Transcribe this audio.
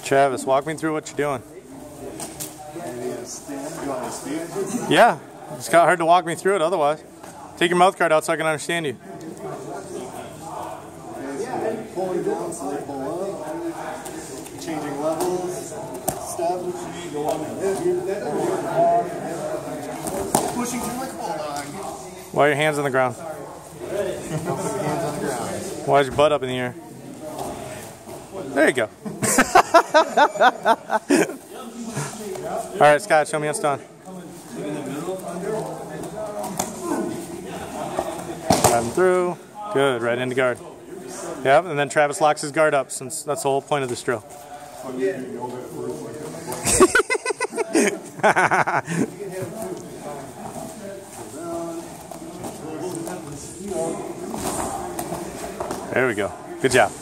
Travis, walk me through what you're doing. You want me to speak? Yeah, it's got hard to walk me through it otherwise. Take your mouth guard out so I can understand you. Pulling down so they pull up. Changing levels. Establishing. Go on pushing through like a bulldog. Why are your hands on the ground? Hands on the ground. Why is your butt up in the air? There you go. All right, Scott, show me how it's done. Drive him through. Good, right into guard. Yep, and then Travis locks his guard up, since that's the whole point of this drill. There we go. Good job.